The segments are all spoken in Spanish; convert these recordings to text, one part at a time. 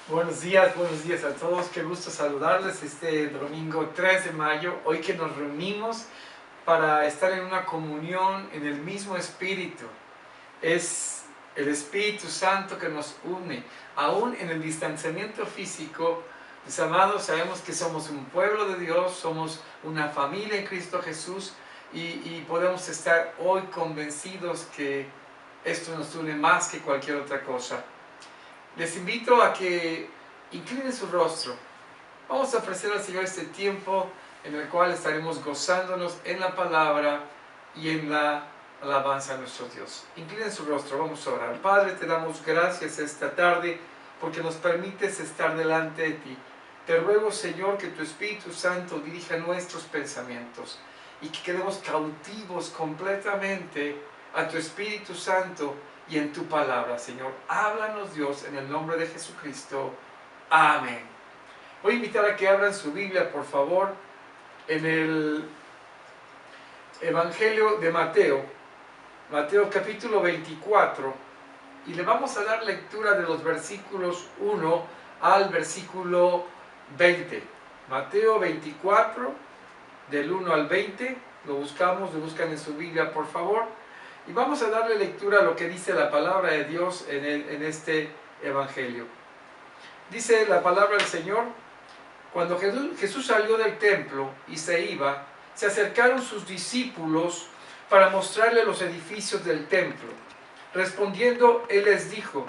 Buenos días a todos. Qué gusto saludarles este domingo 3 de mayo, hoy que nos reunimos para estar en una comunión en el mismo Espíritu. Es el Espíritu Santo que nos une. Aún en el distanciamiento físico, mis amados, sabemos que somos un pueblo de Dios, somos una familia en Cristo Jesús y podemos estar hoy convencidos que esto nos une más que cualquier otra cosa. Les invito a que inclinen su rostro. Vamos a ofrecer al Señor este tiempo en el cual estaremos gozándonos en la palabra y en la alabanza a nuestro Dios. Inclinen su rostro, vamos a orar. Padre, te damos gracias esta tarde porque nos permites estar delante de ti. Te ruego, Señor, que tu Espíritu Santo dirija nuestros pensamientos y que quedemos cautivos completamente a tu Espíritu Santo y en tu palabra, Señor. Háblanos, Dios, en el nombre de Jesucristo. Amén. Voy a invitar a que abran su Biblia, por favor, en el Evangelio de Mateo, Mateo capítulo 24, y le vamos a dar lectura de los versículos 1 al versículo 20. Mateo 24, del 1 al 20, lo buscan en su Biblia, por favor. Y vamos a darle lectura a lo que dice la palabra de Dios en este Evangelio. Dice la palabra del Señor: cuando Jesús salió del templo y se iba, se acercaron sus discípulos para mostrarle los edificios del templo. Respondiendo, él les dijo: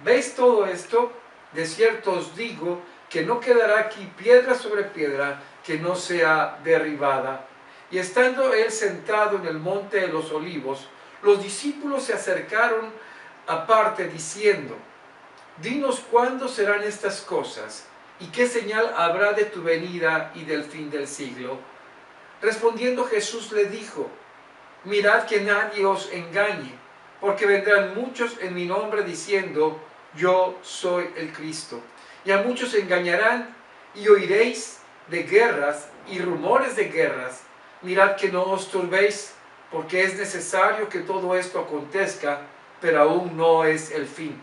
¿veis todo esto? De cierto os digo que no quedará aquí piedra sobre piedra que no sea derribada. Y estando él sentado en el monte de los olivos, los discípulos se acercaron aparte diciendo: dinos cuándo serán estas cosas, y qué señal habrá de tu venida y del fin del siglo. Respondiendo Jesús le dijo: mirad que nadie os engañe, porque vendrán muchos en mi nombre diciendo: yo soy el Cristo. Y a muchos engañarán, y oiréis de guerras y rumores de guerras. Mirad que no os turbéis, porque es necesario que todo esto acontezca, pero aún no es el fin.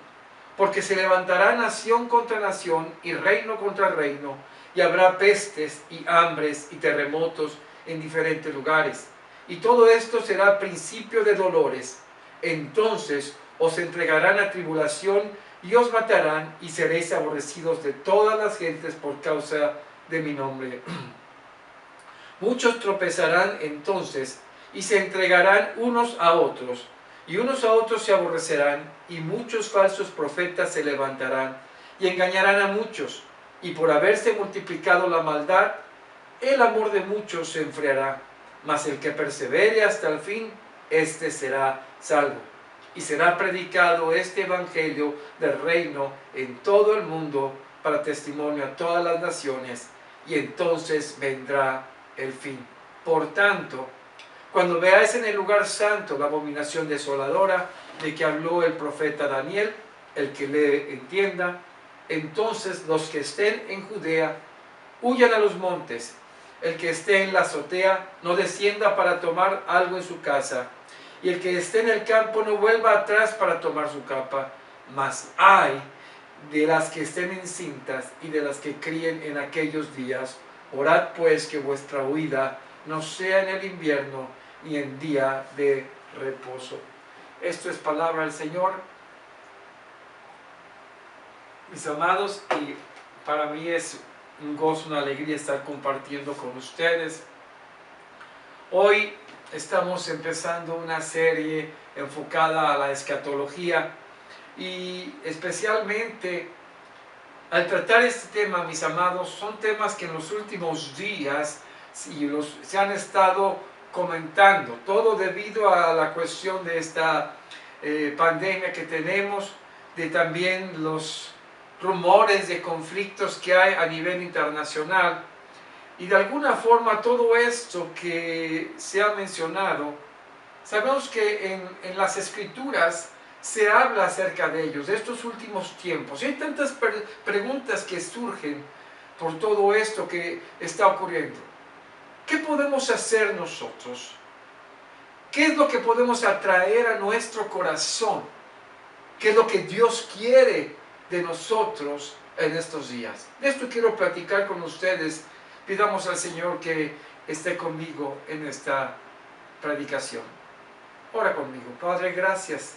Porque se levantará nación contra nación y reino contra reino, y habrá pestes y hambres y terremotos en diferentes lugares. Y todo esto será principio de dolores. Entonces os entregarán a tribulación y os matarán, y seréis aborrecidos de todas las gentes por causa de mi nombre. Muchos tropezarán entonces y se entregarán unos a otros, y unos a otros se aborrecerán, y muchos falsos profetas se levantarán y engañarán a muchos, y por haberse multiplicado la maldad, el amor de muchos se enfriará. Mas el que persevere hasta el fin, éste será salvo. Y será predicado este evangelio del reino en todo el mundo para testimonio a todas las naciones, y entonces vendrá el fin. Por tanto, cuando veáis en el lugar santo la abominación desoladora de que habló el profeta Daniel, el que le entienda, entonces los que estén en Judea huyan a los montes. El que esté en la azotea no descienda para tomar algo en su casa, y el que esté en el campo no vuelva atrás para tomar su capa. Mas ay de las que estén encintas y de las que críen en aquellos días. Orad pues que vuestra huida no sea en el invierno ni en día de reposo. Esto es palabra del Señor, mis amados, y para mí es un gozo, una alegría estar compartiendo con ustedes. Hoy estamos empezando una serie enfocada a la escatología, y especialmente al tratar este tema, mis amados, son temas que en los últimos días se han estado comentando, todo debido a la cuestión de esta pandemia que tenemos, de también los rumores de conflictos que hay a nivel internacional, y de alguna forma todo esto que se ha mencionado, sabemos que en las Escrituras se habla acerca de ellos, de estos últimos tiempos. Y hay tantas preguntas que surgen por todo esto que está ocurriendo. ¿Qué podemos hacer nosotros? ¿Qué es lo que podemos atraer a nuestro corazón? ¿Qué es lo que Dios quiere de nosotros en estos días. De esto quiero platicar con ustedes. Pidamos al Señor que esté conmigo en esta predicación. Ora conmigo. Padre, gracias.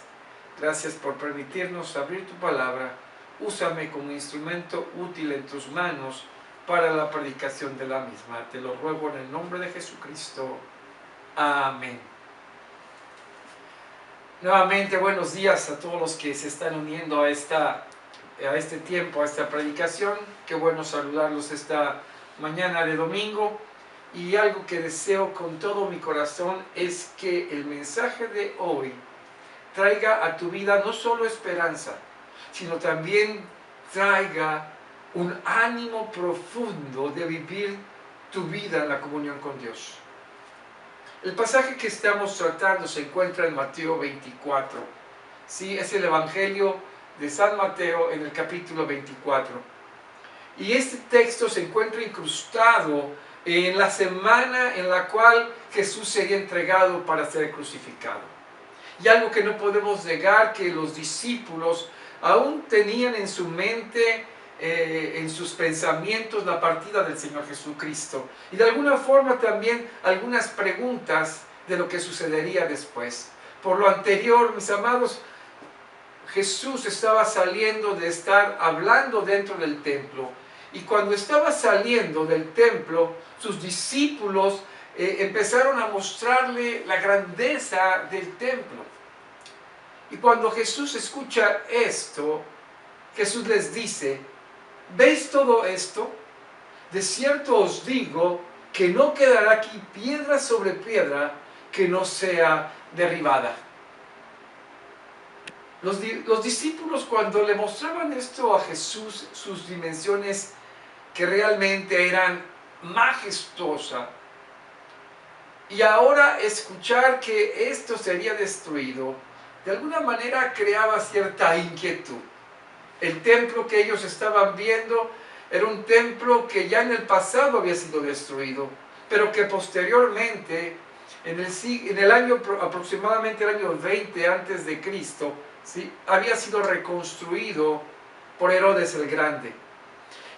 Gracias por permitirnos abrir tu palabra. Úsame como instrumento útil en tus manos para la predicación de la misma. Te lo ruego en el nombre de Jesucristo. Amén. Nuevamente, buenos días a todos los que se están uniendo a este tiempo, a esta predicación. Qué bueno saludarlos esta mañana de domingo. Y algo que deseo con todo mi corazón es que el mensaje de hoy traiga a tu vida no solo esperanza, sino también traiga un ánimo profundo de vivir tu vida en la comunión con Dios. El pasaje que estamos tratando se encuentra en Mateo 24. Sí, es el Evangelio de San Mateo en el capítulo 24. Y este texto se encuentra incrustado en la semana en la cual Jesús sería entregado para ser crucificado. Y algo que no podemos negar, que los discípulos aún tenían en su mente, en sus pensamientos, la partida del Señor Jesucristo. Y de alguna forma también algunas preguntas de lo que sucedería después. Por lo anterior, mis amados, Jesús estaba saliendo de estar hablando dentro del templo. Y cuando estaba saliendo del templo, sus discípulos empezaron a mostrarle la grandeza del templo. Y cuando Jesús escucha esto, Jesús les dice: ¿veis todo esto? De cierto os digo que no quedará aquí piedra sobre piedra que no sea derribada. Los discípulos, cuando le mostraban esto a Jesús, sus dimensiones que realmente eran majestuosas, y ahora escuchar que esto sería destruido, de alguna manera creaba cierta inquietud. El templo que ellos estaban viendo era un templo que ya en el pasado había sido destruido, pero que posteriormente, en el año, aproximadamente el año 20 antes de Cristo, ¿sí?, había sido reconstruido por Herodes el Grande.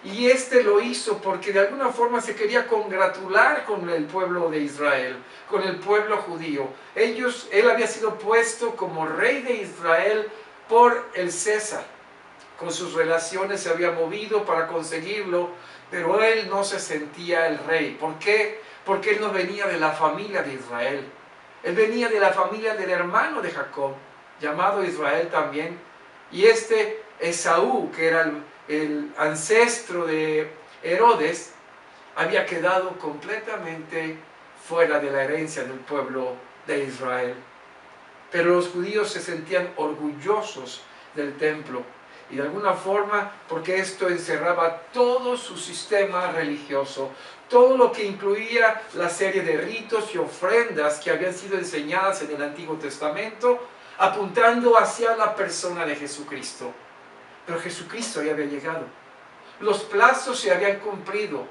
Y este lo hizo porque de alguna forma se quería congratular con el pueblo de Israel, con el pueblo judío. Él había sido puesto como rey de Israel por el César. Con sus relaciones se había movido para conseguirlo, pero él no se sentía el rey. ¿Por qué? Porque él no venía de la familia de Israel. Él venía de la familia del hermano de Jacob, llamado Israel también. Y Esaú, que era el ancestro de Herodes, había quedado completamente fuera de la herencia del pueblo de Israel. Pero los judíos se sentían orgullosos del templo, y de alguna forma, porque esto encerraba todo su sistema religioso, todo lo que incluía la serie de ritos y ofrendas que habían sido enseñadas en el Antiguo Testamento, apuntando hacia la persona de Jesucristo. Pero Jesucristo ya había llegado. Los plazos se habían cumplido.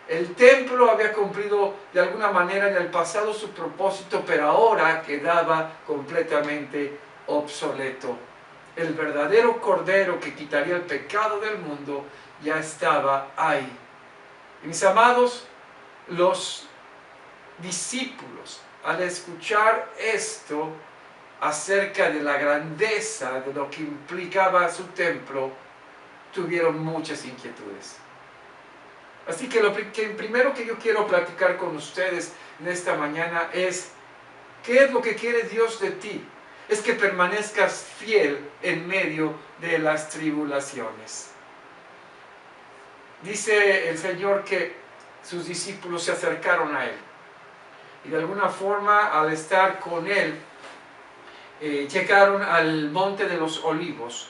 El templo había cumplido de alguna manera en el pasado su propósito, pero ahora quedaba completamente obsoleto. El verdadero Cordero que quitaría el pecado del mundo ya estaba ahí. Y mis amados, los discípulos, al escuchar esto acerca de la grandeza de lo que implicaba su templo, tuvieron muchas inquietudes. Así que lo primero que yo quiero platicar con ustedes en esta mañana es: ¿qué es lo que quiere Dios de ti? Es que permanezcas fiel en medio de las tribulaciones. Dice el Señor que sus discípulos se acercaron a Él, y de alguna forma, al estar con Él, llegaron al monte de los olivos.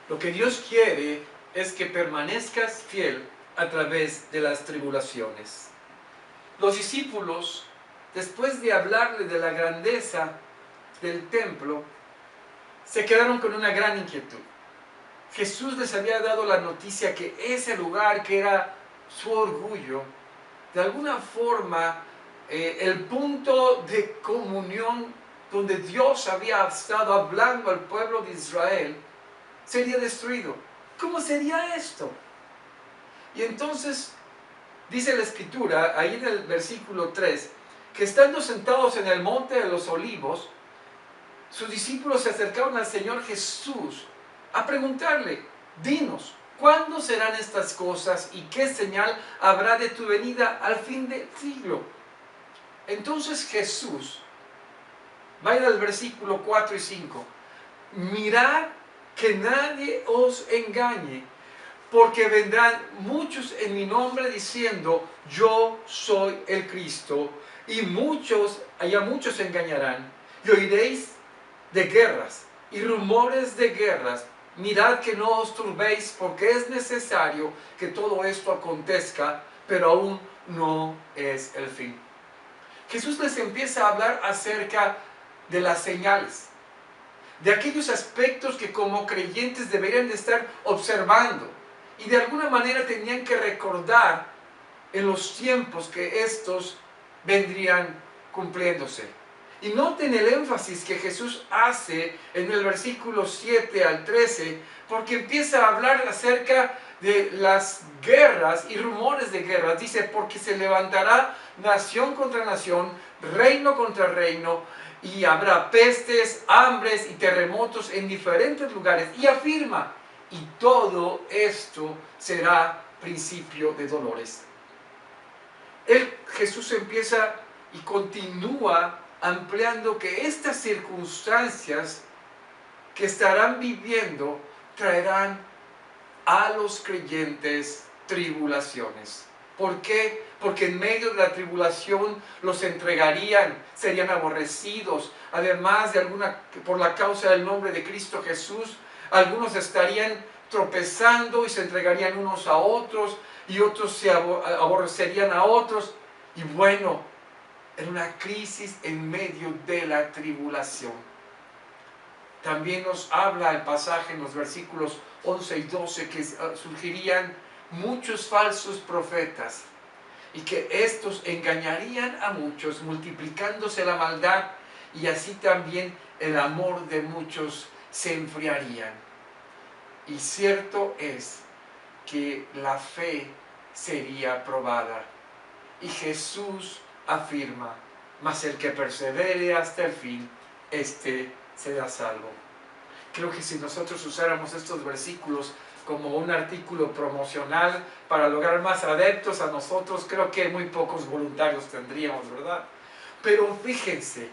Lo que Dios quiere es que permanezcas fiel a través de las tribulaciones. Los discípulos, después de hablarle de la grandeza del templo, se quedaron con una gran inquietud. Jesús les había dado la noticia que ese lugar, que era su orgullo, de alguna forma, el punto de comunión donde Dios había estado hablando al pueblo de Israel, sería destruido. ¿Cómo sería esto? Y entonces dice la Escritura, ahí en el versículo 3, que estando sentados en el monte de los olivos, sus discípulos se acercaron al Señor Jesús a preguntarle, dinos, ¿cuándo serán estas cosas y qué señal habrá de tu venida al fin del siglo? Entonces Jesús, vaya al versículo 4 y 5, mirad que nadie os engañe, porque vendrán muchos en mi nombre diciendo, yo soy el Cristo, y muchos engañarán, y oiréis de guerras y rumores de guerras. Mirad que no os turbéis, porque es necesario que todo esto acontezca, pero aún no es el fin. Jesús les empieza a hablar acerca de las señales, de aquellos aspectos que como creyentes deberían de estar observando y de alguna manera tenían que recordar en los tiempos que estos vendrían cumpliéndose. Y noten el énfasis que Jesús hace en el versículo 7 al 13, porque empieza a hablar acerca de las guerras y rumores de guerras. Dice, porque se levantará nación contra nación, reino contra reino, y habrá pestes, hambres y terremotos en diferentes lugares. Y afirma, y todo esto será principio de dolores. Jesús empieza y continúa ampliando que estas circunstancias que estarán viviendo traerán a los creyentes tribulaciones. ¿Por qué? Porque en medio de la tribulación los entregarían, serían aborrecidos. Además de por la causa del nombre de Cristo Jesús, algunos estarían tropezando y se entregarían unos a otros, y otros se aborrecerían a otros. Y bueno, en una crisis en medio de la tribulación. También nos habla el pasaje en los versículos 11 y 12 que surgirían muchos falsos profetas y que estos engañarían a muchos, multiplicándose la maldad, y así también el amor de muchos se enfriarían. Y cierto es que la fe sería probada. Y Jesús afirma, mas el que persevere hasta el fin, éste será salvo. Creo que si nosotros usáramos estos versículos como un artículo promocional para lograr más adeptos a nosotros, creo que muy pocos voluntarios tendríamos, ¿verdad? Pero fíjense,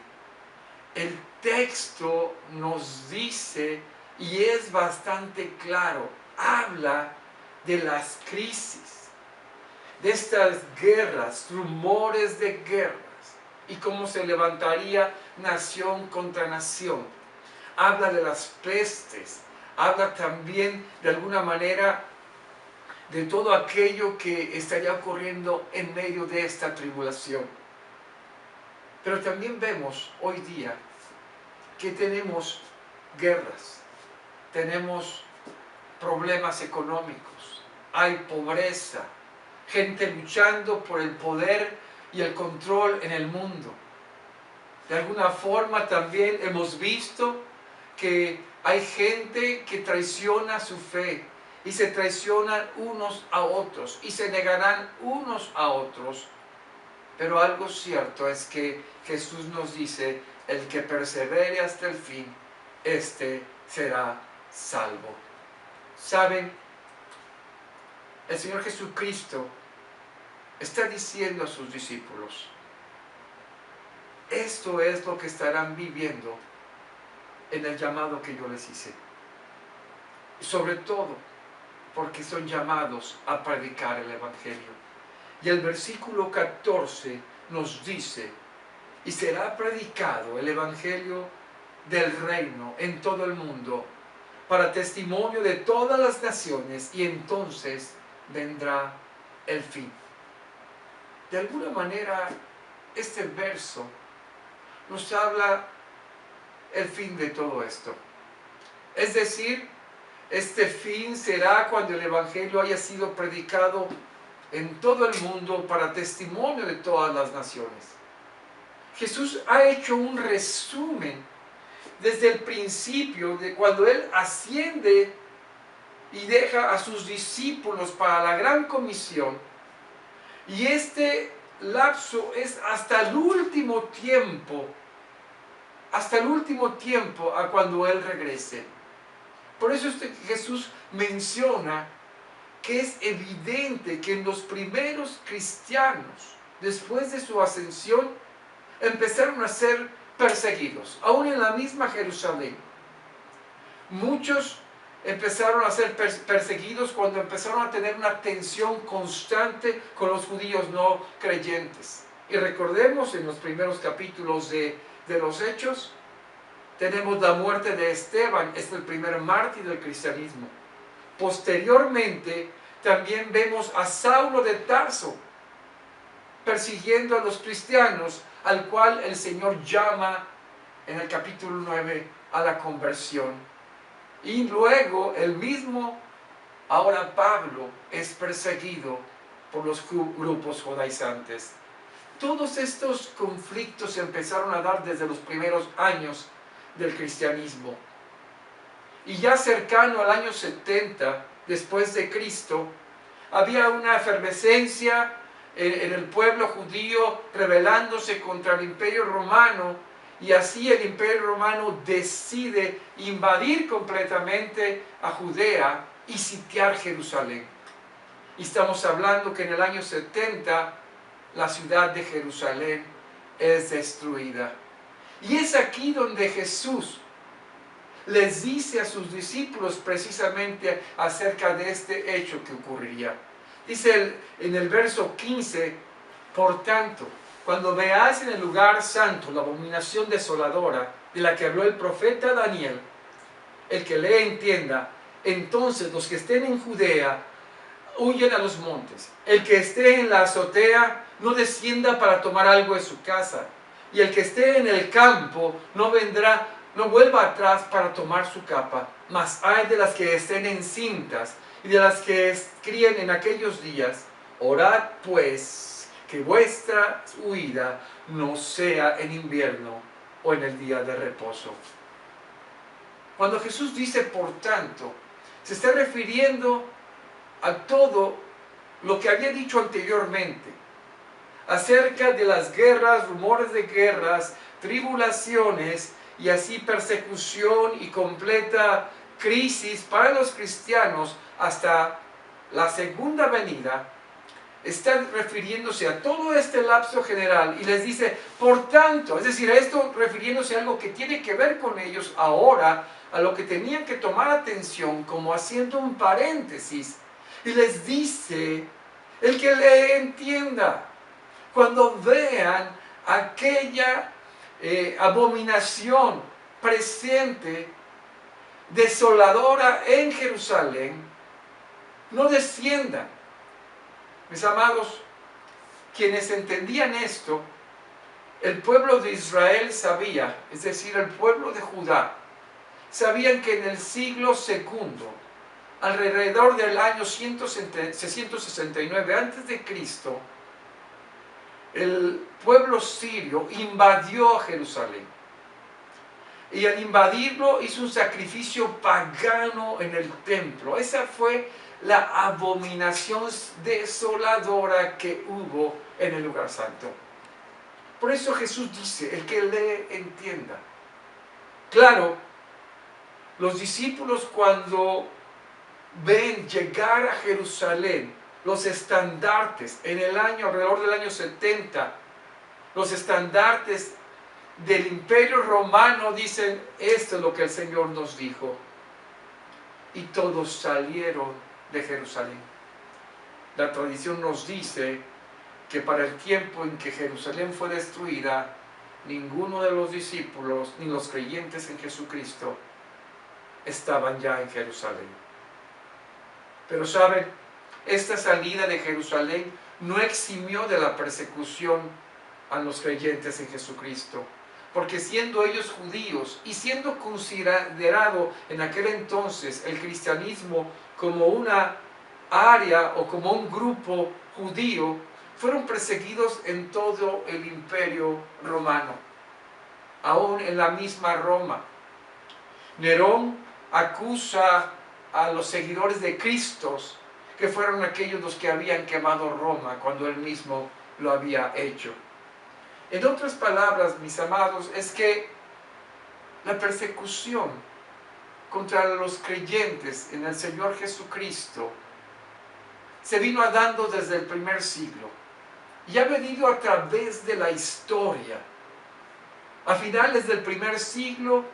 el texto nos dice, y es bastante claro, habla de las crisis, de estas guerras, rumores de guerras, y cómo se levantaría nación contra nación. Habla de las pestes, habla también de alguna manera de todo aquello que estaría ocurriendo en medio de esta tribulación. Pero también vemos hoy día que tenemos guerras, tenemos problemas económicos, hay pobreza, gente luchando por el poder y el control en el mundo. De alguna forma también hemos visto que hay gente que traiciona su fe y se traicionan unos a otros y se negarán unos a otros. Pero algo cierto es que Jesús nos dice, el que persevere hasta el fin, éste será salvo. ¿Saben? El Señor Jesucristo está diciendo a sus discípulos, esto es lo que estarán viviendo en el llamado que yo les hice. Y sobre todo, porque son llamados a predicar el Evangelio. Y el versículo 14 nos dice, y será predicado el Evangelio del reino en todo el mundo, para testimonio de todas las naciones, y entonces vendrá el fin. De alguna manera, este verso nos habla el fin de todo esto. Es decir, este fin será cuando el Evangelio haya sido predicado en todo el mundo para testimonio de todas las naciones. Jesús ha hecho un resumen desde el principio, de cuando Él asciende y deja a sus discípulos para la gran comisión. Y este lapso es hasta el último tiempo a cuando Él regrese. Por eso Jesús menciona que es evidente que en los primeros cristianos, después de su ascensión, empezaron a ser perseguidos, aún en la misma Jerusalén. Muchos empezaron a ser perseguidos cuando empezaron a tener una tensión constante con los judíos no creyentes. Y recordemos en los primeros capítulos de los Hechos, tenemos la muerte de Esteban, es el primer mártir del cristianismo. Posteriormente, también vemos a Saulo de Tarso persiguiendo a los cristianos, al cual el Señor llama en el capítulo 9 a la conversión. Y luego el mismo, ahora Pablo, es perseguido por los grupos judaizantes. Todos estos conflictos se empezaron a dar desde los primeros años del cristianismo. Y ya cercano al año 70 después de Cristo, había una efervescencia en el pueblo judío rebelándose contra el Imperio Romano, y así el Imperio Romano decide invadir completamente a Judea y sitiar Jerusalén. Y estamos hablando que en el año 70 la ciudad de Jerusalén es destruida. Y es aquí donde Jesús les dice a sus discípulos precisamente acerca de este hecho que ocurriría. Dice en el verso 15, por tanto, cuando veáis en el lugar santo la abominación desoladora de la que habló el profeta Daniel, el que lee entienda, entonces los que estén en Judea huyan a los montes. El que esté en la azotea no descienda para tomar algo de su casa, y el que esté en el campo no vuelva atrás para tomar su capa. Mas hay de las que estén encintas y de las que críen en aquellos días. Orad pues que vuestra huida no sea en invierno o en el día de reposo. Cuando Jesús dice por tanto, se está refiriendo a todo lo que había dicho anteriormente acerca de las guerras, rumores de guerras, tribulaciones y así persecución y completa crisis para los cristianos hasta la segunda venida. Está refiriéndose a todo este lapso general y les dice, por tanto, es decir, a esto refiriéndose a algo que tiene que ver con ellos ahora, a lo que tenían que tomar atención, como haciendo un paréntesis, y les dice, el que le entienda, cuando vean aquella abominación presente, desoladora en Jerusalén, no desciendan. Mis amados, quienes entendían esto, el pueblo de Israel sabía, es decir, el pueblo de Judá, sabían que en el siglo segundo, alrededor del año 669 a.C., el pueblo sirio invadió a Jerusalén. Y al invadirlo hizo un sacrificio pagano en el templo. Esa fue la abominación desoladora que hubo en el lugar santo. Por eso Jesús dice, el que lee entienda. Claro, los discípulos cuando ven llegar a Jerusalén los estandartes en el año, alrededor del año 70, los estandartes del Imperio Romano, dicen, esto es lo que el Señor nos dijo. Y todos salieron de Jerusalén. La tradición nos dice que para el tiempo en que Jerusalén fue destruida, ninguno de los discípulos, ni los creyentes en Jesucristo, estaban ya en Jerusalén. Pero saben, esta salida de Jerusalén no eximió de la persecución a los creyentes en Jesucristo, porque siendo ellos judíos y siendo considerado en aquel entonces el cristianismo como una área o como un grupo judío, fueron perseguidos en todo el Imperio Romano, aún en la misma Roma. Nerón acusa a los seguidores de Cristo, que fueron aquellos los que habían quemado Roma cuando él mismo lo había hecho. En otras palabras, mis amados, es que la persecución contra los creyentes en el Señor Jesucristo se vino dando desde el primer siglo y ha venido a través de la historia. A finales del primer siglo,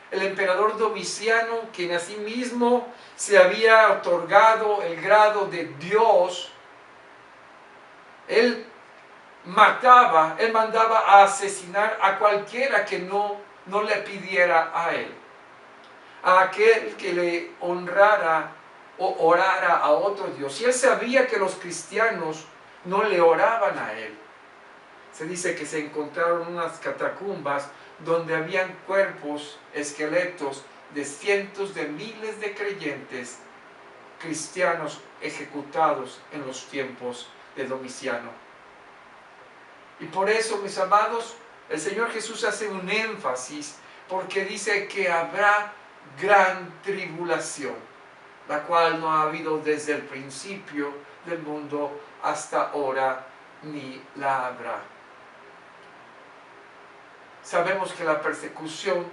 el emperador Domiciano, quien asimismo se había otorgado el grado de Dios, él mandaba a asesinar a cualquiera que no le pidiera a él, a aquel que le honrara o orara a otro Dios. Y él sabía que los cristianos no le oraban a él. Se dice que se encontraron unas catacumbas donde habían cuerpos, esqueletos de cientos de miles de creyentes cristianos ejecutados en los tiempos de Domiciano. Y por eso, mis amados, el Señor Jesús hace un énfasis, porque dice que habrá gran tribulación, la cual no ha habido desde el principio del mundo hasta ahora, ni la habrá. Sabemos que la persecución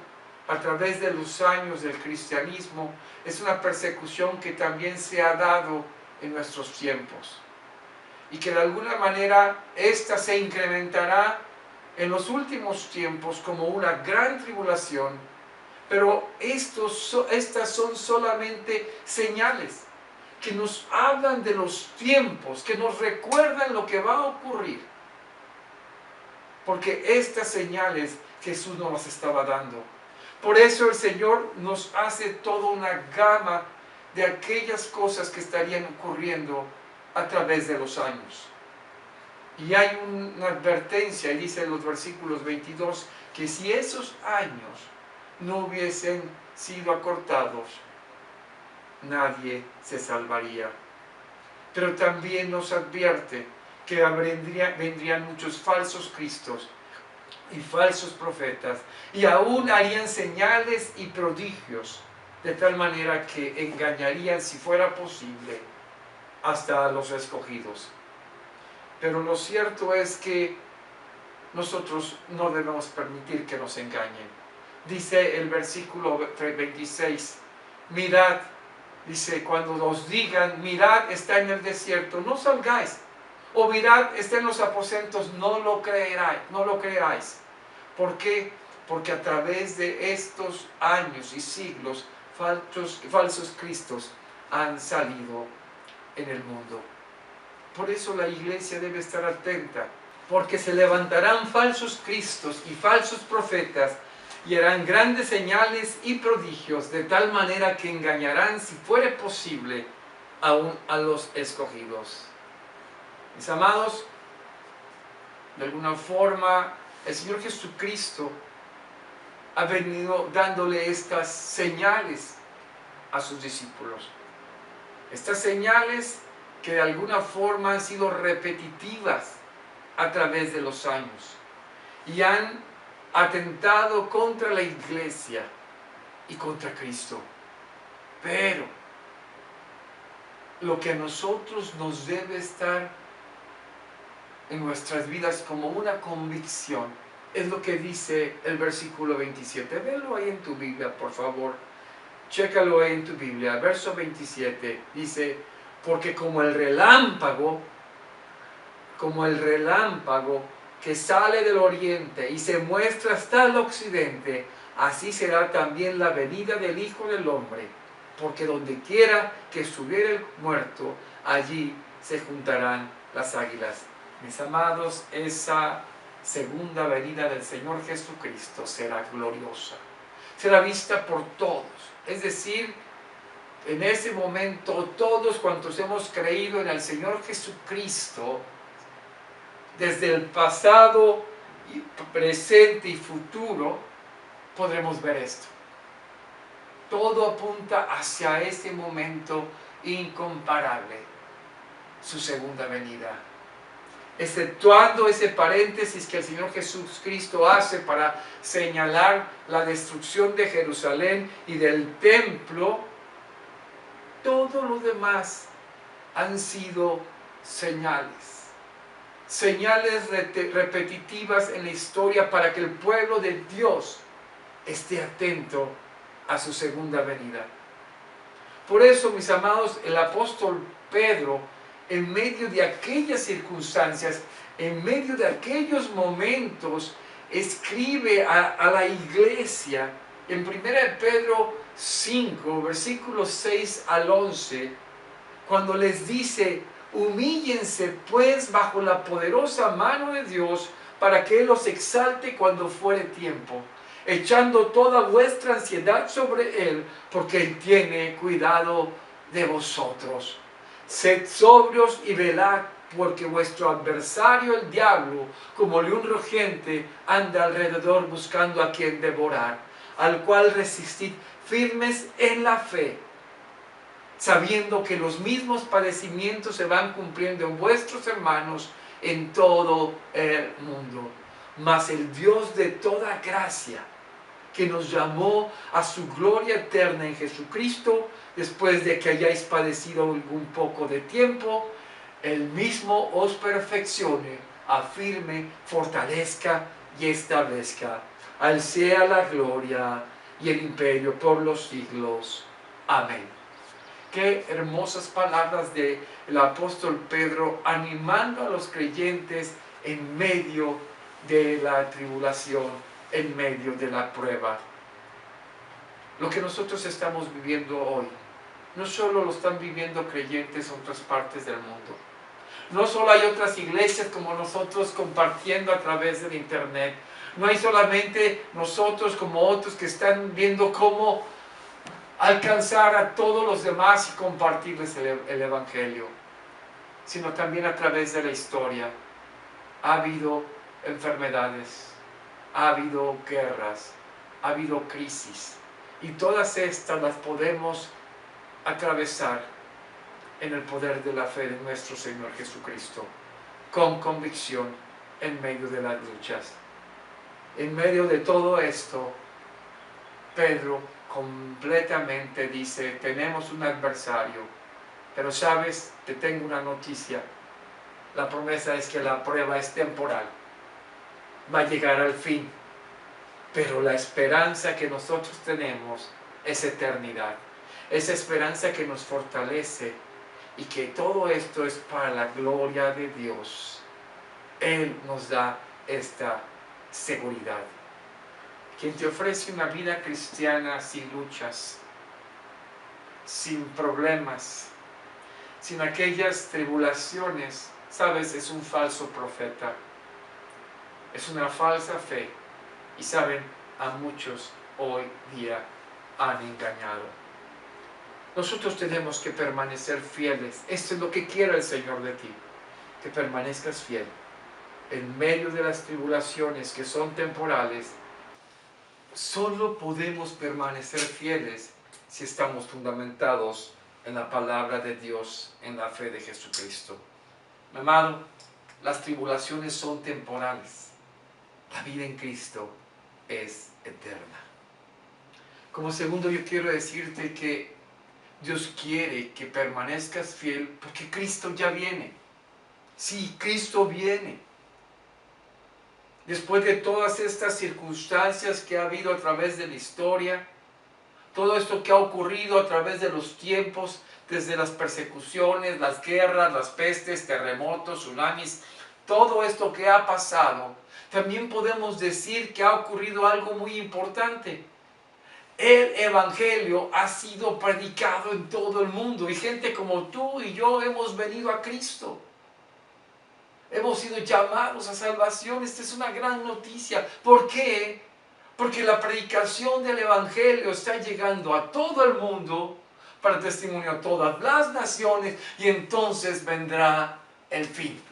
a través de los años del cristianismo es una persecución que también se ha dado en nuestros tiempos, y que de alguna manera esta se incrementará en los últimos tiempos como una gran tribulación, pero estas son solamente señales que nos hablan de los tiempos, que nos recuerdan lo que va a ocurrir, porque estas señales Jesús nos las estaba dando. Por eso el Señor nos hace toda una gama de aquellas cosas que estarían ocurriendo a través de los años. Y hay una advertencia, y dice en los versículos 22, que si esos años no hubiesen sido acortados, nadie se salvaría. Pero también nos advierte que vendrían muchos falsos cristos y falsos profetas, y aún harían señales y prodigios, de tal manera que engañarían, si fuera posible, hasta a los escogidos. Pero lo cierto es que nosotros no debemos permitir que nos engañen. Dice el versículo 26, mirad, dice, cuando os digan, mirad, está en el desierto, no salgáis, o mirad, está en los aposentos, no lo creáis. ¿Por qué? Porque a través de estos años y siglos, falsos cristos han salido en el mundo. Por eso la iglesia debe estar atenta, porque se levantarán falsos cristos y falsos profetas, y harán grandes señales y prodigios, de tal manera que engañarán, si fuere posible, aún a los escogidos. Mis amados, de alguna forma, el Señor Jesucristo ha venido dándole estas señales a sus discípulos. Estas señales que de alguna forma han sido repetitivas a través de los años y han atentado contra la iglesia y contra Cristo. Pero lo que a nosotros nos debe estar en nuestras vidas como una convicción es lo que dice el versículo 27. Vélo ahí en tu Biblia, por favor. Chécalo ahí en tu Biblia. Verso 27 dice: porque como el relámpago que sale del oriente y se muestra hasta el occidente, así será también la venida del Hijo del Hombre. Porque donde quiera que estuviera el muerto, allí se juntarán las águilas. Mis amados, esa segunda venida del Señor Jesucristo será gloriosa. Será vista por todos. Es decir, en ese momento todos cuantos hemos creído en el Señor Jesucristo, desde el pasado, presente y futuro, podremos ver esto. Todo apunta hacia ese momento incomparable, su segunda venida. Exceptuando ese paréntesis que el Señor Jesucristo hace para señalar la destrucción de Jerusalén y del templo, Todo lo demás han sido señales. Señales repetitivas en la historia para que el pueblo de Dios esté atento a su segunda venida. Por eso, mis amados, el apóstol Pedro, en medio de aquellas circunstancias, en medio de aquellos momentos, escribe a la iglesia en 1 Pedro 5, versículos 6 al 11, cuando les dice: humíllense pues bajo la poderosa mano de Dios, para que Él los exalte cuando fuere tiempo, echando toda vuestra ansiedad sobre Él, porque Él tiene cuidado de vosotros. Sed sobrios y velad, porque vuestro adversario el diablo, como león rugiente, anda alrededor buscando a quien devorar, al cual resistid firmes en la fe, sabiendo que los mismos padecimientos se van cumpliendo en vuestros hermanos en todo el mundo. Mas el Dios de toda gracia, que nos llamó a su gloria eterna en Jesucristo, después de que hayáis padecido algún poco de tiempo, Él mismo os perfeccione, afirme, fortalezca y establezca. A Él sea la gloria y el imperio por los siglos. Amén. Qué hermosas palabras del apóstol Pedro, animando a los creyentes en medio de la tribulación, en medio de la prueba. Lo que nosotros estamos viviendo hoy, no solo lo están viviendo creyentes en otras partes del mundo. No solo hay otras iglesias como nosotros compartiendo a través del internet. No hay solamente nosotros como otros que están viendo cómo alcanzar a todos los demás y compartirles el Evangelio, sino también a través de la historia. Ha habido enfermedades, ha habido guerras, ha habido crisis, y todas estas las podemos atravesar en el poder de la fe de nuestro Señor Jesucristo, con convicción en medio de las luchas. En medio de todo esto, Pedro completamente dice: tenemos un adversario, pero sabes, te tengo una noticia. La promesa es que la prueba es temporal, va a llegar al fin, pero la esperanza que nosotros tenemos es eternidad. Esa esperanza que nos fortalece, y que todo esto es para la gloria de Dios. Él nos da esta seguridad. Quien te ofrece una vida cristiana sin luchas, sin problemas, sin aquellas tribulaciones, sabes, es un falso profeta, es una falsa fe, y saben, a muchos hoy día han engañado. Nosotros tenemos que permanecer fieles. Esto es lo que quiere el Señor de ti, que permanezcas fiel en medio de las tribulaciones que son temporales. Solo podemos permanecer fieles si estamos fundamentados en la palabra de Dios, en la fe de Jesucristo. Mi amado, las tribulaciones son temporales. La vida en Cristo es eterna. Como segundo, yo quiero decirte que Dios quiere que permanezcas fiel porque Cristo ya viene. Sí, Cristo viene. Después de todas estas circunstancias que ha habido a través de la historia, todo esto que ha ocurrido a través de los tiempos, desde las persecuciones, las guerras, las pestes, terremotos, tsunamis, todo esto que ha pasado, también podemos decir que ha ocurrido algo muy importante. El Evangelio ha sido predicado en todo el mundo, y gente como tú y yo hemos venido a Cristo. Hemos sido llamados a salvación. Esta es una gran noticia. ¿Por qué? Porque la predicación del Evangelio está llegando a todo el mundo para testimonio a todas las naciones, y entonces vendrá el fin.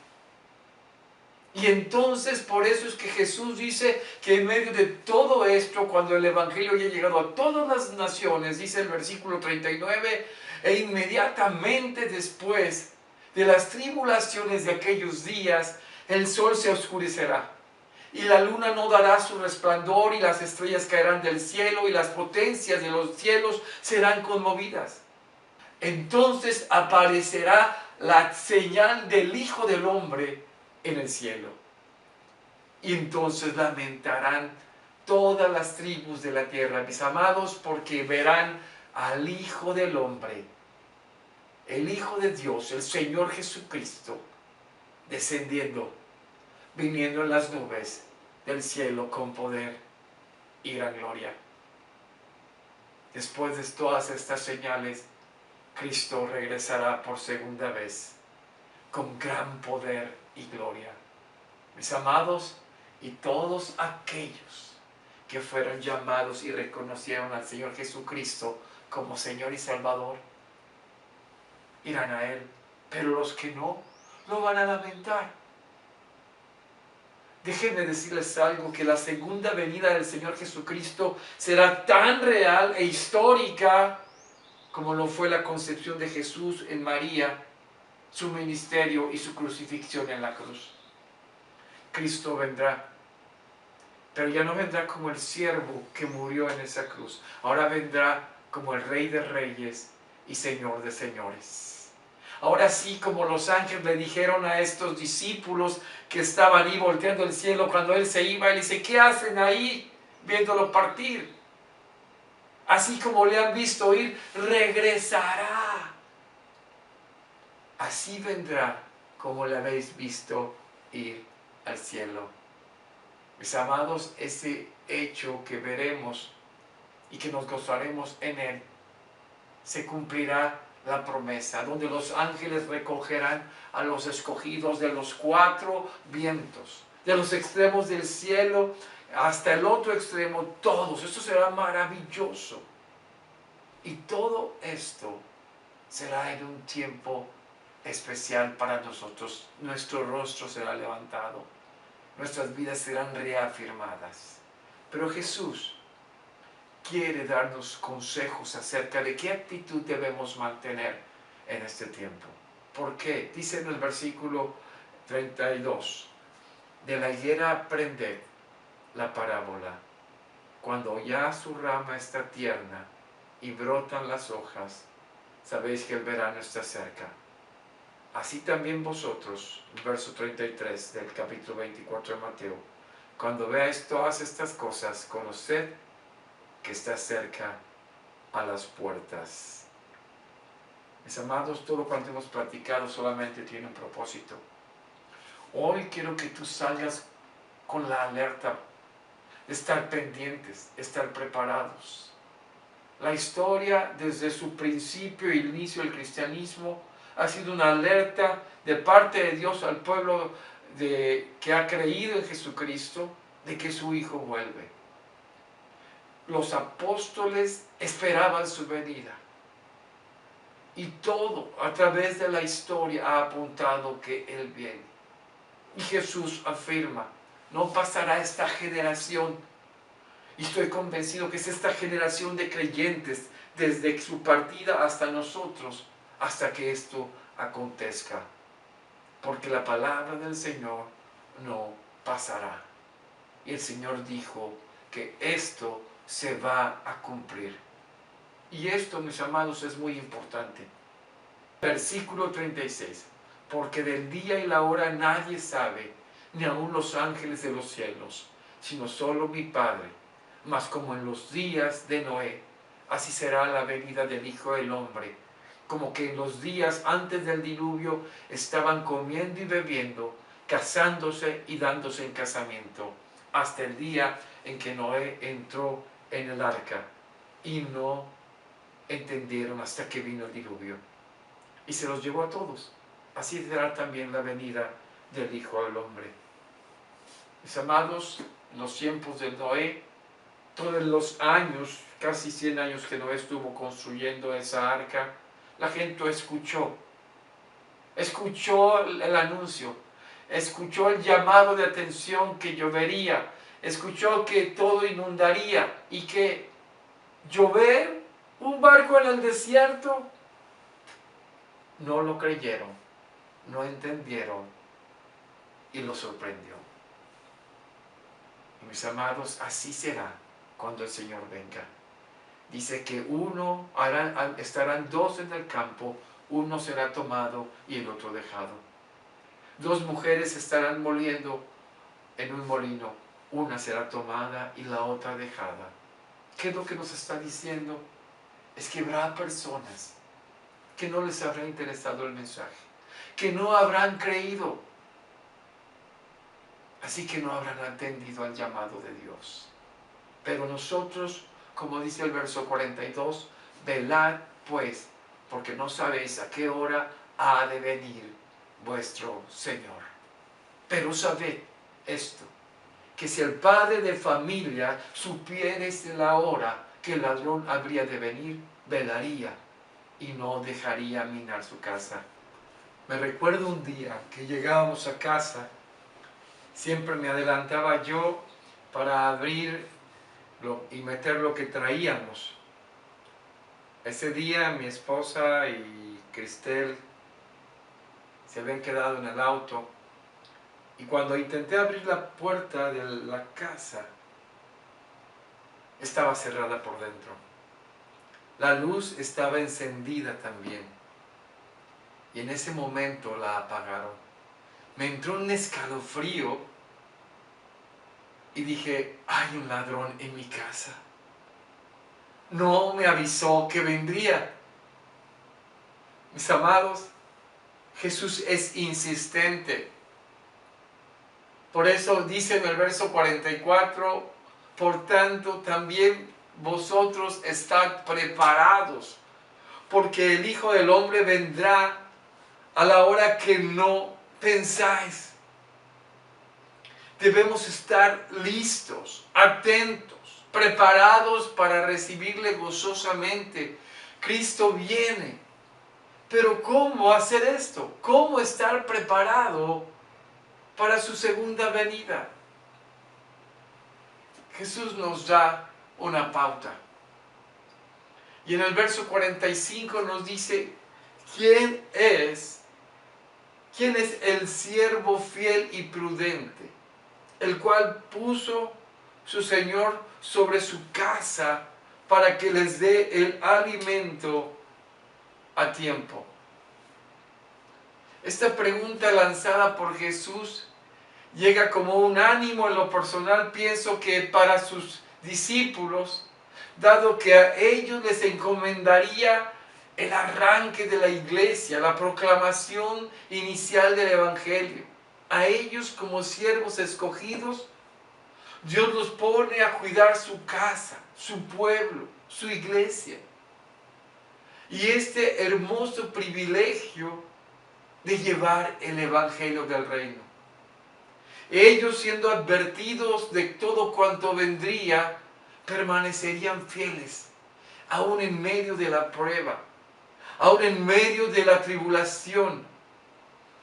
Y entonces por eso es que Jesús dice que en medio de todo esto, cuando el Evangelio haya llegado a todas las naciones, dice el versículo 39, e inmediatamente después de las tribulaciones de aquellos días, el sol se oscurecerá, y la luna no dará su resplandor, y las estrellas caerán del cielo, y las potencias de los cielos serán conmovidas. Entonces aparecerá la señal del Hijo del Hombre en el cielo. Y entonces lamentarán todas las tribus de la tierra, mis amados, porque verán al Hijo del Hombre, el Hijo de Dios, el Señor Jesucristo, descendiendo, viniendo en las nubes del cielo con poder y gran gloria. Después de todas estas señales, Cristo regresará por segunda vez con gran poder y gloria. Mis amados, y todos aquellos que fueron llamados y reconocieron al Señor Jesucristo como Señor y Salvador, irán a Él. Pero los que no, lo van a lamentar. Déjenme decirles algo, que la segunda venida del Señor Jesucristo será tan real e histórica como lo fue la concepción de Jesús en María, su ministerio y su crucifixión en la cruz. Cristo vendrá, pero ya no vendrá como el siervo que murió en esa cruz. Ahora vendrá como el Rey de Reyes y Señor de Señores. Ahora sí, como los ángeles le dijeron a estos discípulos que estaban ahí volteando el cielo cuando Él se iba, Él dice: ¿qué hacen ahí viéndolo partir? Así como le han visto ir, regresará. Así vendrá como le habéis visto ir al cielo. Mis amados, ese hecho que veremos y que nos gozaremos en Él, se cumplirá la promesa, donde los ángeles recogerán a los escogidos de los cuatro vientos, de los extremos del cielo hasta el otro extremo, todos. Esto será maravilloso. Y todo esto será en un tiempo especial para nosotros. Nuestro rostro será levantado, nuestras vidas serán reafirmadas. Pero Jesús quiere darnos consejos acerca de qué actitud debemos mantener en este tiempo. ¿Por qué? Dice en el versículo 32, de la higuera aprended la parábola. Cuando ya su rama está tierna y brotan las hojas, sabéis que el verano está cerca. Así también vosotros, verso 33 del capítulo 24 de Mateo, cuando veáis todas estas cosas, conoced que está cerca a las puertas. Mis amados, todo cuanto hemos platicado solamente tiene un propósito. Hoy quiero que tú salgas con la alerta de estar pendientes, estar preparados. La historia, desde su principio y el inicio del cristianismo, ha sido una alerta de parte de Dios al pueblo que ha creído en Jesucristo, de que su Hijo vuelve. Los apóstoles esperaban su venida. Y todo a través de la historia ha apuntado que Él viene. Y Jesús afirma: no pasará esta generación. Y estoy convencido que es esta generación de creyentes, desde su partida hasta nosotros, hasta que esto acontezca. Porque la palabra del Señor no pasará. Y el Señor dijo que esto se va a cumplir. Y esto, mis amados, es muy importante. Versículo 36. Porque del día y la hora nadie sabe, ni aun los ángeles de los cielos, sino solo mi Padre. Mas como en los días de Noé, así será la venida del Hijo del Hombre. Como que en los días antes del diluvio estaban comiendo y bebiendo, casándose y dándose en casamiento, hasta el día en que Noé entró en el arca, y no entendieron hasta que vino el diluvio, y se los llevó a todos. Así será también la venida del Hijo del Hombre. Mis amados, en los tiempos de Noé, todos los años, casi 100 años que Noé estuvo construyendo esa arca, la gente escuchó el anuncio, escuchó el llamado de atención que llovería, escuchó que todo inundaría y que llover un barco en el desierto. No lo creyeron, no entendieron y lo sorprendió. Y mis amados, así será cuando el Señor venga. Dice que estarán dos en el campo, uno será tomado y el otro dejado. Dos mujeres estarán moliendo en un molino, una será tomada y la otra dejada. ¿Qué es lo que nos está diciendo? Es que habrá personas que no les habrá interesado el mensaje, que no habrán creído, así que no habrán atendido al llamado de Dios. Pero nosotros, como dice el verso 42, velad pues, porque no sabéis a qué hora ha de venir vuestro Señor. Pero sabed esto, que si el padre de familia supiera de la hora que el ladrón habría de venir, velaría y no dejaría minar su casa. Me recuerdo un día que llegábamos a casa, siempre me adelantaba yo para abrir y meter lo que traíamos. Ese día mi esposa y Cristel se habían quedado en el auto y cuando intenté abrir la puerta de la casa, estaba cerrada por dentro. La luz estaba encendida también y en ese momento la apagaron. Me entró un escalofrío y dije, hay un ladrón en mi casa. No me avisó que vendría. Mis amados, Jesús es insistente. Por eso dice en el verso 44, por tanto también vosotros estad preparados, porque el Hijo del Hombre vendrá a la hora que no pensáis. Debemos estar listos, atentos, preparados para recibirle gozosamente. Cristo viene. Pero ¿cómo hacer esto? ¿Cómo estar preparado para su segunda venida? Jesús nos da una pauta. Y en el verso 45 nos dice, ¿quién es el siervo fiel y prudente, el cual puso su Señor sobre su casa para que les dé el alimento a tiempo? Esta pregunta lanzada por Jesús llega como un ánimo. En lo personal pienso que para sus discípulos, dado que a ellos les encomendaría el arranque de la iglesia, la proclamación inicial del Evangelio, a ellos como siervos escogidos, Dios los pone a cuidar su casa, su pueblo, su iglesia. Y este hermoso privilegio de llevar el Evangelio del reino. Ellos, siendo advertidos de todo cuanto vendría, permanecerían fieles, aún en medio de la prueba, aún en medio de la tribulación.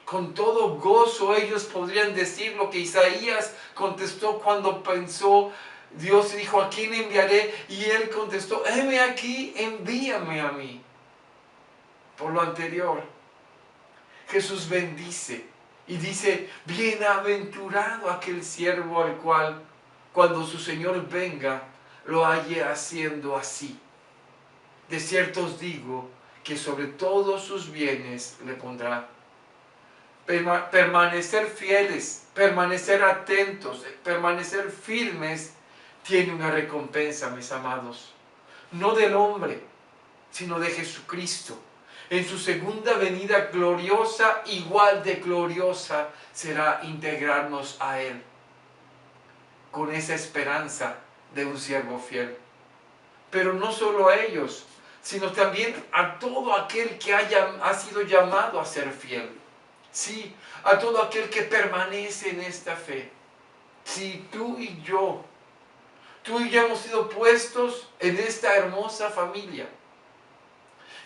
Con todo gozo ellos podrían decir lo que Isaías contestó cuando pensó, Dios dijo, ¿a quién enviaré? Y él contestó, heme aquí, envíame a mí. Por lo anterior, Jesús bendice y dice, bienaventurado aquel siervo al cual, cuando su Señor venga, lo halle haciendo así. De cierto os digo que sobre todos sus bienes le pondrá. Permanecer fieles, permanecer atentos, permanecer firmes, tiene una recompensa, mis amados. No del hombre, sino de Jesucristo. En su segunda venida gloriosa, igual de gloriosa, será integrarnos a Él. Con esa esperanza de un siervo fiel. Pero no solo a ellos, sino también a todo aquel que ha sido llamado a ser fiel. Sí, a todo aquel que permanece en esta fe. Sí, tú y yo hemos sido puestos en esta hermosa familia.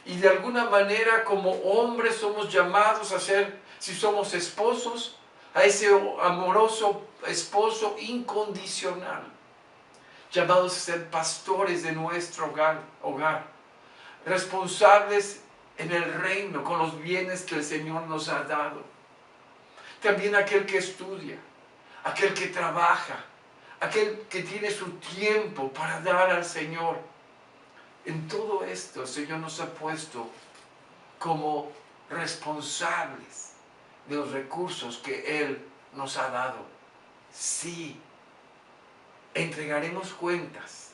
Y de alguna manera como hombres somos llamados a ser, si somos esposos, a ese amoroso esposo incondicional. Llamados a ser pastores de nuestro hogar. Responsables en el reino con los bienes que el Señor nos ha dado. También aquel que estudia, aquel que trabaja, aquel que tiene su tiempo para dar al Señor. En todo esto el Señor nos ha puesto como responsables de los recursos que Él nos ha dado. Sí, entregaremos cuentas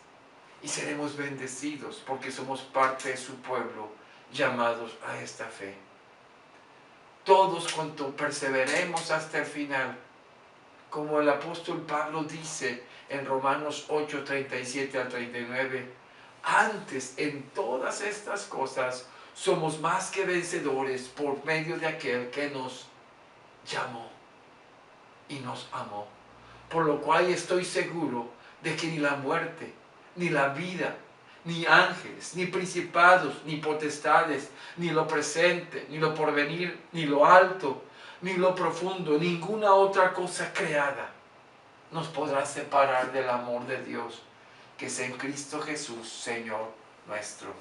y seremos bendecidos porque somos parte de su pueblo, llamados a esta fe. Todos cuanto perseveremos hasta el final, como el apóstol Pablo dice en Romanos 8, 37 al 39, antes en todas estas cosas somos más que vencedores por medio de aquel que nos llamó y nos amó. Por lo cual estoy seguro de que ni la muerte, ni la vida, ni ángeles, ni principados, ni potestades, ni lo presente, ni lo porvenir, ni lo alto, ni lo profundo, ninguna otra cosa creada nos podrá separar del amor de Dios, que es en Cristo Jesús, Señor nuestro.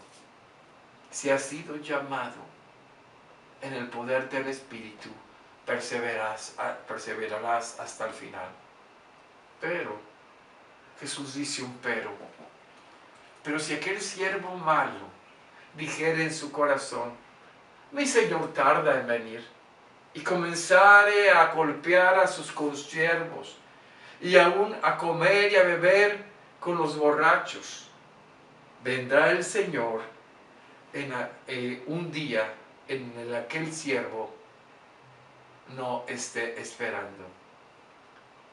Si has sido llamado en el poder del Espíritu, perseverarás hasta el final. Pero, Jesús dice un pero si aquel siervo malo dijere en su corazón, mi Señor tarda en venir, y comenzare a golpear a sus consiervos, y aún a comer y a beber con los borrachos, vendrá el Señor en un día en el aquel siervo no esté esperando,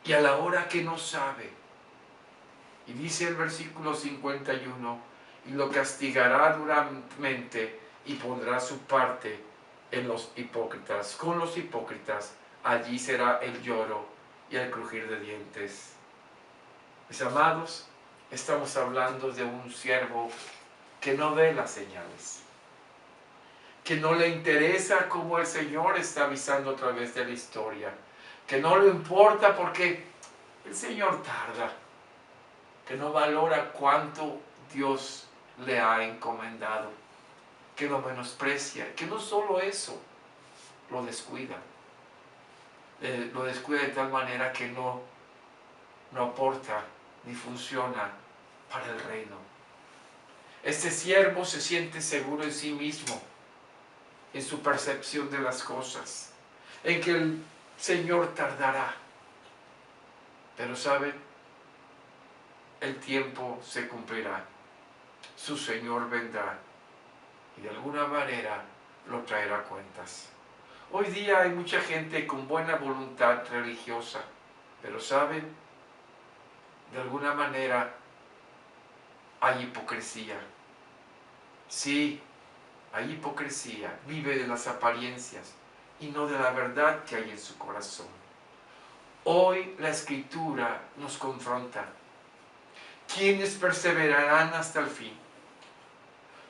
y a la hora que no sabe. Y dice el versículo 51, y lo castigará duramente y pondrá su parte en los hipócritas. Con los hipócritas allí será el lloro y el crujir de dientes. Mis amados, estamos hablando de un siervo que no ve las señales, que no le interesa cómo el Señor está avisando a través de la historia, que no le importa porque el Señor tarda, que no valora cuánto Dios le ha encomendado, que lo menosprecia, que no solo eso, lo descuida de tal manera que no aporta ni funciona para el reino. Este siervo se siente seguro en sí mismo, en su percepción de las cosas, en que el Señor tardará. Pero ¿saben? El tiempo se cumplirá, su Señor vendrá y de alguna manera lo traerá a cuentas. Hoy día hay mucha gente con buena voluntad religiosa, pero ¿saben? De alguna manera hay hipocresía. Sí, hay hipocresía, vive de las apariencias y no de la verdad que hay en su corazón. Hoy la Escritura nos confronta. ¿Quiénes perseverarán hasta el fin?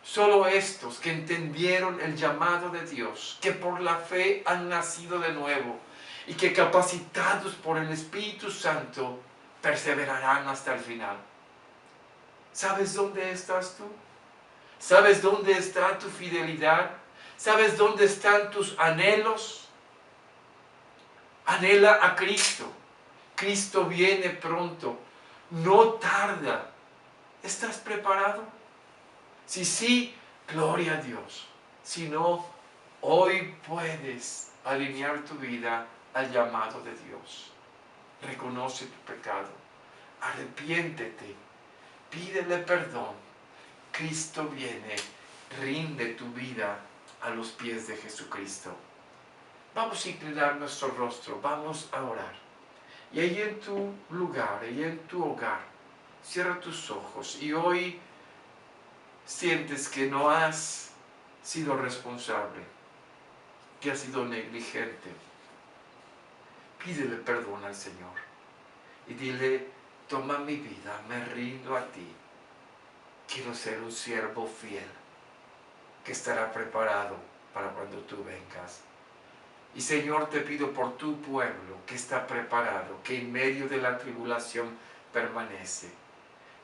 Solo estos que entendieron el llamado de Dios, que por la fe han nacido de nuevo y que capacitados por el Espíritu Santo perseverarán hasta el final. ¿Sabes dónde estás tú? ¿Sabes dónde está tu fidelidad? ¿Sabes dónde están tus anhelos? Anhela a Cristo. Cristo viene pronto. No tarda. ¿Estás preparado? Si sí, gloria a Dios. Si no, hoy puedes alinear tu vida al llamado de Dios. Reconoce tu pecado. Arrepiéntete. Pídele perdón. Cristo viene. Rinde tu vida a los pies de Jesucristo. Vamos a inclinar nuestro rostro. Vamos a orar. Y ahí en tu lugar, ahí en tu hogar, cierra tus ojos. Y hoy sientes que no has sido responsable, que has sido negligente. Pídele perdón al Señor. Y dile, toma mi vida, me rindo a ti. Quiero ser un siervo fiel, que estará preparado para cuando tú vengas. Y Señor, te pido por tu pueblo que está preparado, que en medio de la tribulación permanece.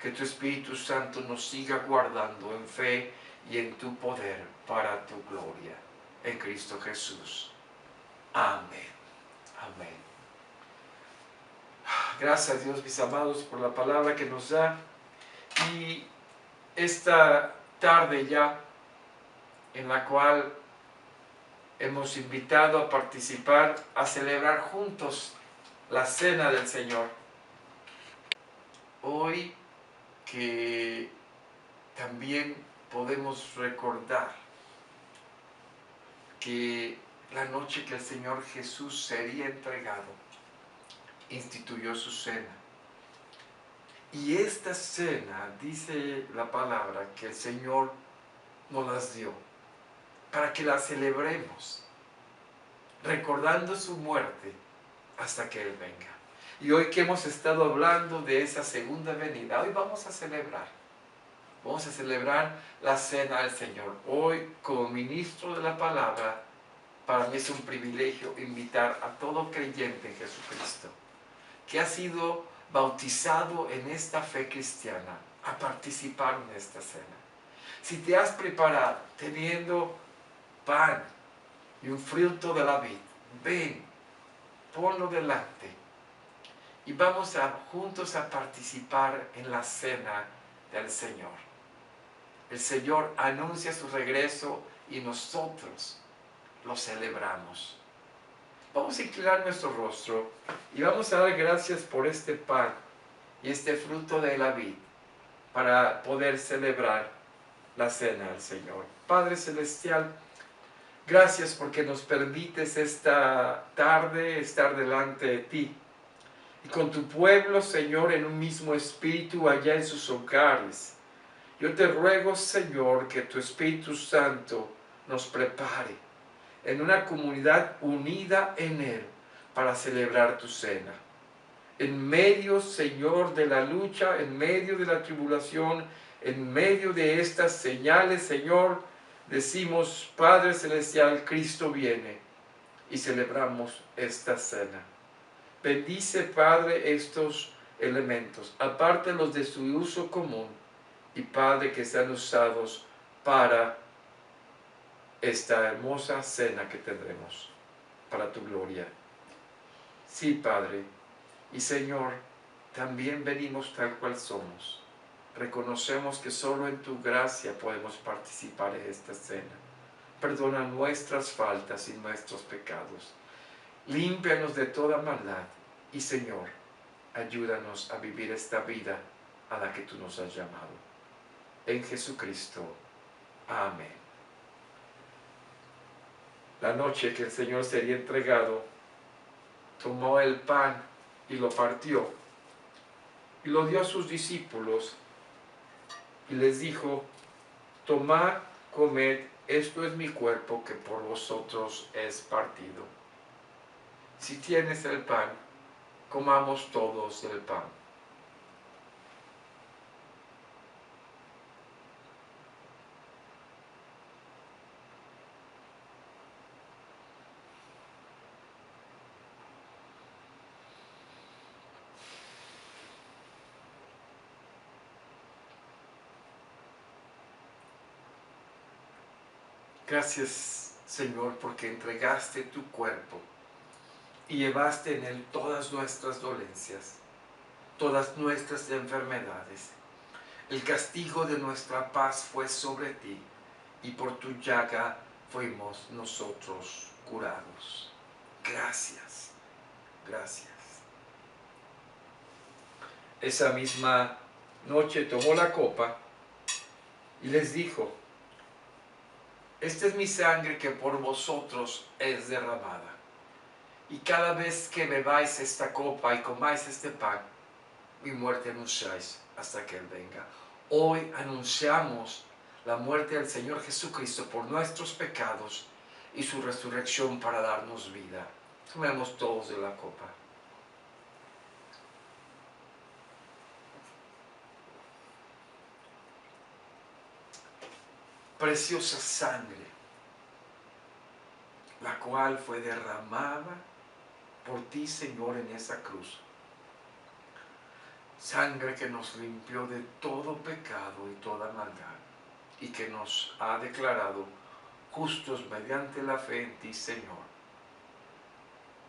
Que tu Espíritu Santo nos siga guardando en fe y en tu poder para tu gloria. En Cristo Jesús. Amén. Amén. Gracias a Dios, mis amados, por la palabra que nos da. Y esta tarde ya en la cual hemos invitado a participar, a celebrar juntos la cena del Señor. Hoy que también podemos recordar que la noche que el Señor Jesús sería entregado, instituyó su cena. Y esta cena, dice la palabra, que el Señor nos las dio para que la celebremos, recordando su muerte hasta que Él venga. Y hoy que hemos estado hablando de esa segunda venida, hoy vamos a celebrar la cena del Señor. Hoy, como ministro de la palabra, para mí es un privilegio invitar a todo creyente en Jesucristo que ha sido bautizado en esta fe cristiana a participar en esta cena. Si te has preparado teniendo pan y un fruto de la vid, ven, ponlo delante y vamos juntos a participar en la cena del Señor. El Señor anuncia su regreso y nosotros lo celebramos. Vamos a inclinar nuestro rostro y vamos a dar gracias por este pan y este fruto de la vid para poder celebrar la cena del Señor. Padre Celestial, gracias porque nos permites esta tarde estar delante de ti y con tu pueblo, Señor, en un mismo espíritu allá en sus hogares. Yo te ruego, Señor, que tu Espíritu Santo nos prepare en una comunidad unida en Él para celebrar tu cena. En medio, Señor, de la lucha, en medio de la tribulación, en medio de estas señales, Señor, decimos, Padre Celestial, Cristo viene y celebramos esta cena. Bendice, Padre, estos elementos, apártalos de su uso común y, Padre, que sean usados para esta hermosa cena que tendremos para tu gloria. Sí, Padre, y Señor, también venimos tal cual somos. Reconocemos que solo en tu gracia podemos participar en esta cena. Perdona nuestras faltas y nuestros pecados. Límpianos de toda maldad y, Señor, ayúdanos a vivir esta vida a la que tú nos has llamado. En Jesucristo. Amén. La noche que el Señor sería entregado, tomó el pan y lo partió y lo dio a sus discípulos y les dijo: tomad, comed, esto es mi cuerpo que por vosotros es partido. Si tienes el pan, comamos todos el pan. Gracias, Señor, porque entregaste tu cuerpo y llevaste en él todas nuestras dolencias, todas nuestras enfermedades. El castigo de nuestra paz fue sobre ti, y por tu llaga fuimos nosotros curados. Gracias, gracias. Esa misma noche tomó la copa y les dijo: esta es mi sangre que por vosotros es derramada. Y cada vez que bebáis esta copa y comáis este pan, mi muerte anunciáis hasta que Él venga. Hoy anunciamos la muerte del Señor Jesucristo por nuestros pecados y su resurrección para darnos vida. Tomemos todos de la copa. Preciosa sangre, la cual fue derramada por ti, Señor, en esa cruz. Sangre que nos limpió de todo pecado y toda maldad, y que nos ha declarado justos mediante la fe en ti, Señor,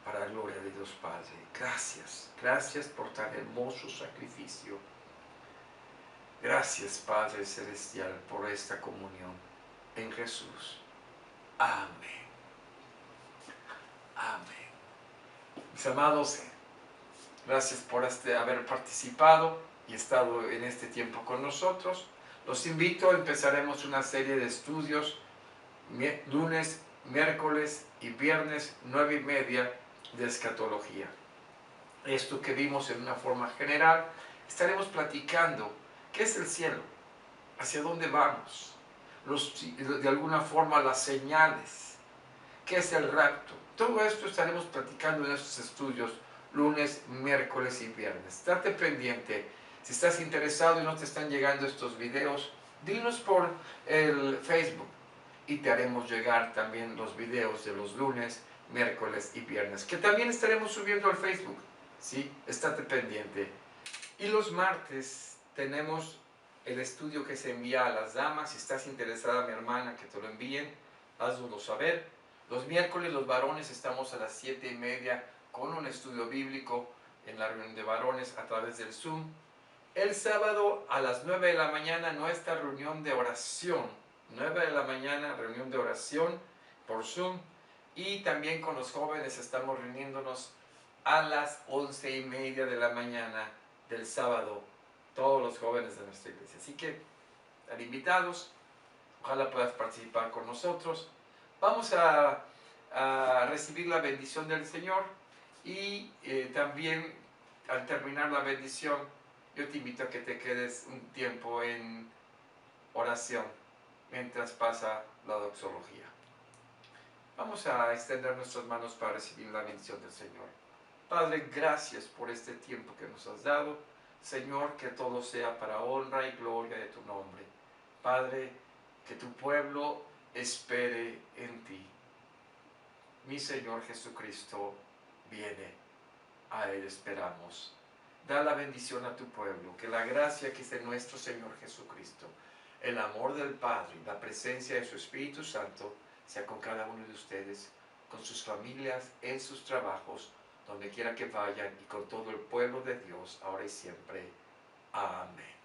para la gloria de Dios Padre. Gracias, gracias por tan hermoso sacrificio. Gracias, Padre Celestial, por esta comunión en Jesús. Amén. Amén. Mis amados, gracias por haber participado y estado en este tiempo con nosotros. Los invito, empezaremos una serie de estudios lunes, miércoles y viernes 9:30 de escatología. Esto que vimos en una forma general, estaremos platicando qué es el cielo, hacia dónde vamos, de alguna forma las señales, qué es el rapto. Todo esto estaremos platicando en estos estudios lunes, miércoles y viernes. Estate pendiente. Si estás interesado y no te están llegando estos videos, dinos por el Facebook y te haremos llegar también los videos de los lunes, miércoles y viernes, que también estaremos subiendo al Facebook. ¿Sí? Estate pendiente. Y los martes tenemos el estudio que se envía a las damas. Si estás interesada, mi hermana, que te lo envíen, hazlo saber. Los miércoles los varones estamos a las 7:30 con un estudio bíblico en la reunión de varones a través del Zoom. El sábado a las 9 de la mañana nuestra reunión de oración. 9 de la mañana reunión de oración por Zoom. Y también con los jóvenes estamos reuniéndonos a las 11:30 de la mañana del sábado, todos los jóvenes de nuestra iglesia. Así que, están invitados, ojalá puedas participar con nosotros. Vamos a recibir la bendición del Señor y también al terminar la bendición, yo te invito a que te quedes un tiempo en oración mientras pasa la doxología. Vamos a extender nuestras manos para recibir la bendición del Señor. Padre, gracias por este tiempo que nos has dado. Señor, que todo sea para honra y gloria de tu nombre. Padre, que tu pueblo espere en ti. Mi Señor Jesucristo viene, a Él esperamos. Da la bendición a tu pueblo, que la gracia que es de nuestro Señor Jesucristo, el amor del Padre y la presencia de su Espíritu Santo sea con cada uno de ustedes, con sus familias, en sus trabajos, donde quiera que vayan y con todo el pueblo de Dios, ahora y siempre. Amén.